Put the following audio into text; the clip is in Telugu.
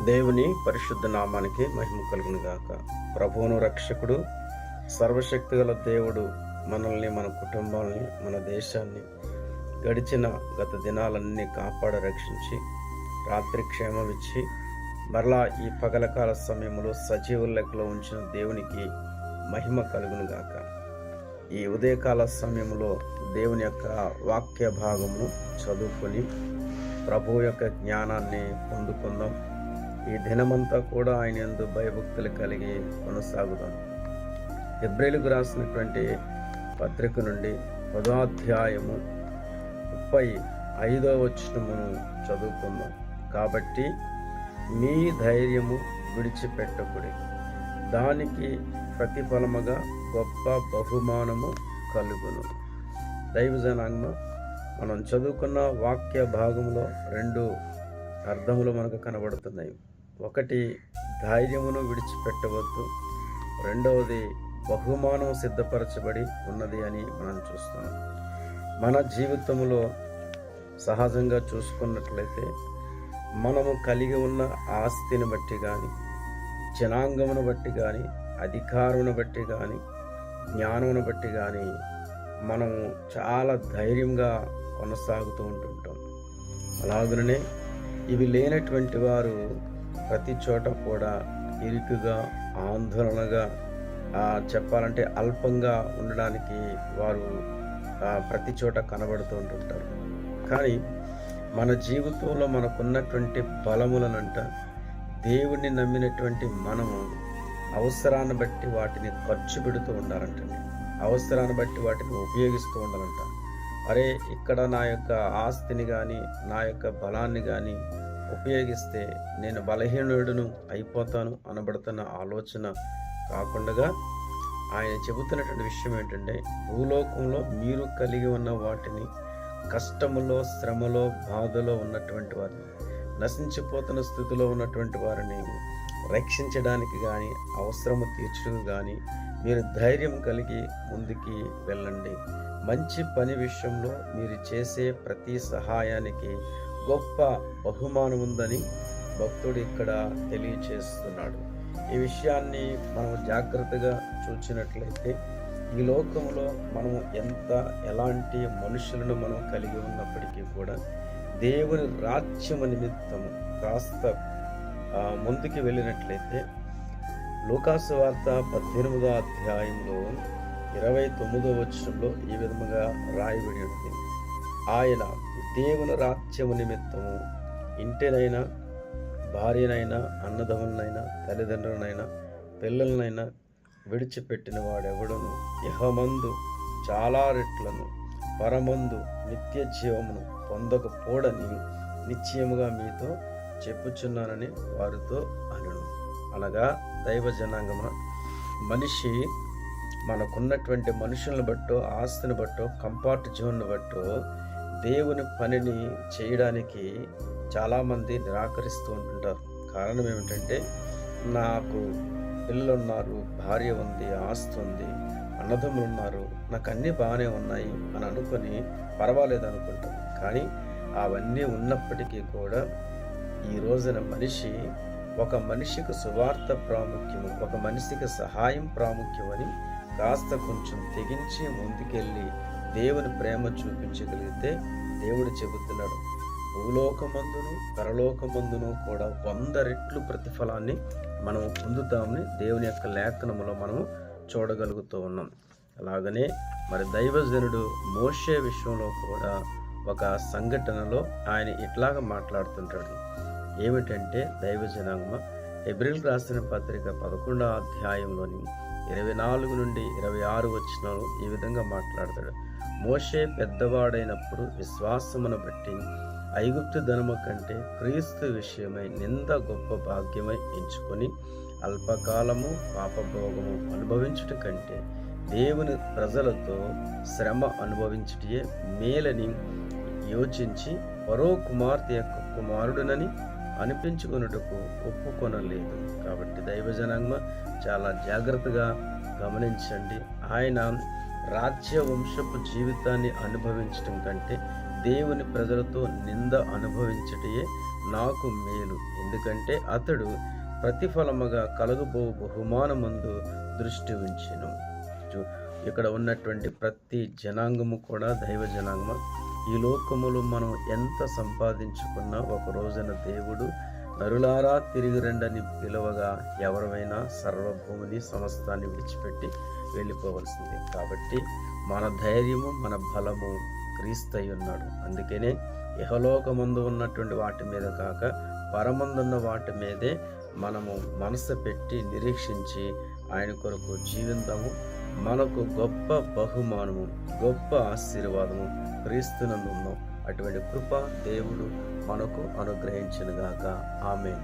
దేవుని పరిశుద్ధ నామానికి మహిమ కలుగును గాక. ప్రభువును రక్షకుడు సర్వశక్తిగల దేవుడు మనల్ని, మన కుటుంబాలని, మన దేశాన్ని గడిచిన గత దినాలన్నీ కాపాడ రక్షించి రాత్రి క్షేమమిచ్చి మరలా ఈ పగలకాల సమయంలో సజీవుల లెక్కలో ఉంచిన దేవునికి మహిమ కలుగును గాక. ఈ ఉదయకాల సమయంలో దేవుని యొక్క వాక్య భాగమును చదువుకొని ప్రభువు యొక్క జ్ఞానాన్ని పొందుకుందాం. ఈ దినమంతా కూడా ఆయన యందు భయభక్తులు కలిగి కొనసాగుదాం. హెబ్రీయులకు రాసినటువంటి పత్రిక నుండి 10వ అధ్యాయము 35వ వచనమును చదువుకుందాం. కాబట్టి మీ ధైర్యము విడిచిపెట్టకుడి, దానికి ప్రతిఫలముగా గొప్ప బహుమానము కలుగును. దైవజనాంగ మనం చదువుకున్న వాక్య భాగంలో 2 అర్థములు మనకు కనబడుతున్నాయి. ఒకటి, ధైర్యమును విడిచిపెట్టవద్దు. రెండవది, బహుమానం సిద్ధపరచబడి ఉన్నది అని మనం చూస్తున్నాం. మన జీవితంలో సహజంగా చూసుకున్నట్లయితే మనము కలిగి ఉన్న ఆస్తిని బట్టి కానీ, జనాంగమును బట్టి కానీ, అధికారమును బట్టి కానీ, జ్ఞానమును బట్టి కానీ మనము చాలా ధైర్యంగా కొనసాగుతూ ఉంటుంటాం. అలాగనే ఇవి లేనటువంటి వారు ప్రతి చోట కూడా ఇరుకుగా, ఆందోళనగా, చెప్పాలంటే అల్పంగా ఉండడానికి వారు ప్రతి చోట కనబడుతూ ఉంటుంటారు. కానీ మన జీవితంలో మనకున్నటువంటి బలములనంట దేవుణ్ణి నమ్మినటువంటి మనము అవసరాన్ని బట్టి వాటిని ఖర్చు పెడుతూ ఉండాలంటండి. అవసరాన్ని బట్టి వాటిని ఉపయోగిస్తూ ఉండాలంట. అరే, ఇక్కడ నా యొక్క ఆస్తిని కానీ, నా యొక్క బలాన్ని కానీ ఉపయోగిస్తే నేను బలహీనుడును అయిపోతాను అనబడుతున్న ఆలోచన కాకుండా ఆయన చెబుతున్నటువంటి విషయం ఏంటంటే, భూలోకంలో మీరు కలిగి ఉన్న వాటిని కష్టములో, శ్రమలో, బాధలో ఉన్నటువంటి వారిని, నశించిపోతున్న స్థితిలో ఉన్నటువంటి వారిని రక్షించడానికి కానీ, అవసరము తీర్చడానికి కానీ మీరు ధైర్యం కలిగి ముందుకి వెళ్ళండి. మంచి పని విషయంలో మీరు చేసే ప్రతి సహాయానికి గొప్ప బహుమానం ఉందని భక్తుడు ఇక్కడ తెలియచేస్తున్నాడు. ఈ విషయాన్ని మనం జాగ్రత్తగా చూచినట్లయితే ఈ లోకంలో మనం ఎలాంటి మనుషులను మనం కలిగి ఉన్నప్పటికీ కూడా దేవుని రాజ్యము నిమిత్తము కాస్త ముందుకు వెళ్ళినట్లయితే లూకాసు వార్త 18వ అధ్యాయంలో 29వ వచనంలో ఈ విధముగా రాయబడి ఉంది. ఆయన దేవుని రాజ్యము నిమిత్తము ఇంటినైనా, భార్యనైనా, అన్నదమ్ములనైనా, తల్లిదండ్రులనైనా, పిల్లలనైనా విడిచిపెట్టిన వాడెవడును ఇహమందు చాలా రెట్లను, పరమందు నిత్య జీవమును పొందకపోడని నిశ్చయముగా మీతో చెప్పుచున్నానని వారితో అనను. అనగా దైవ జనాంగమ, మనిషి మనకున్నటువంటి మనుషులను బట్టో, ఆస్తిని బట్టో, కంఫర్ట్ జోన్ను బట్టో దేవుని పనిని చేయడానికి చాలామంది నిరాకరిస్తూ ఉంటుంటారు. కారణం ఏమిటంటే, నాకు పిల్లలు ఉన్నారు, భార్య ఉంది, ఆస్తి ఉంది, అన్నదమ్ములు ఉన్నారు, నాకు అన్నీ బాగానే ఉన్నాయి అని అనుకొని పర్వాలేదు అనుకుంటాం. కానీ అవన్నీ ఉన్నప్పటికీ కూడా ఈ రోజున ఒక మనిషికి సువార్త ప్రాముఖ్యము, ఒక మనిషికి సహాయం ప్రాముఖ్యమని కాస్త కొంచెం తెగించి ముందుకెళ్ళి దేవుని ప్రేమ చూపించగలిగితే దేవుడు చెబుతున్నాడు, భూలోకమందును పరలోకమందును కూడా 100 రెట్లు ప్రతిఫలాన్ని మనము పొందుతామని దేవుని యొక్క లేఖనములో మనము చూడగలుగుతూ ఉన్నాం. అలాగనే మరి దైవజనుడు మోషే విషయంలో కూడా ఒక సంఘటనలో ఆయన ఇట్లాగ మాట్లాడుతుంటాడు. ఏమిటంటే, దైవజనాంగమ, హెబ్రీయులకు రాసిన పత్రిక 11వ అధ్యాయంలోని 24 నుండి 26 వచనాలు ఈ విధంగా మాట్లాడతాడు. మోషే పెద్దవాడైనప్పుడు విశ్వాసమును బట్టి ఐగుప్తు ధనము కంటే క్రీస్తు విషయమై నింద గొప్ప భాగ్యమై ఎంచుకొని అల్పకాలము పాపభోగము అనుభవించుట కంటే దేవుని ప్రజలతో శ్రమ అనుభవించుటే మేలని యోచించి ఫరో కుమార్తె యొక్క కుమారుడునని అనిపించుకొనుటకు ఒప్పుకొనలేదు. కాబట్టి దైవజనాంగ చాలా జాగ్రత్తగా గమనించండి. ఆయన రాజ్య వంశపు జీవితాన్ని అనుభవించటం కంటే దేవుని ప్రజలతో నింద అనుభవించటే నాకు మేలు, ఎందుకంటే అతడు ప్రతిఫలముగా కలుగబో బహుమానమందు దృష్టి ఉంచెను. ఇక్కడ ఉన్నటువంటి ప్రతి జనాంగము కూడా దైవ జనాంగం. ఈ లోకములో మనం ఎంత సంపాదించుకున్నా ఒక రోజున దేవుడు నరులారా తిరిగి రండని పిలువగా ఎవరైనా సర్వభూమిని సమస్తాన్ని విడిచిపెట్టి వెళ్ళిపోవలసింది. కాబట్టి మన ధైర్యము మన బలము క్రీస్తై ఉన్నాడు. అందుకనే ఇహలోకమందు ఉన్నటువంటి వాటి మీద కాక పరమందున్న వాటి మీదే మనము మనసు పెట్టి నిరీక్షించి ఆయన కొరకు జీవిందాము. మనకు గొప్ప బహుమానము, గొప్ప ఆశీర్వాదము క్రీస్తునందు ఉన్నాం. అటువంటి కృప దేవుడు మనకు అనుగ్రహించునుగాక. ఆమేన్.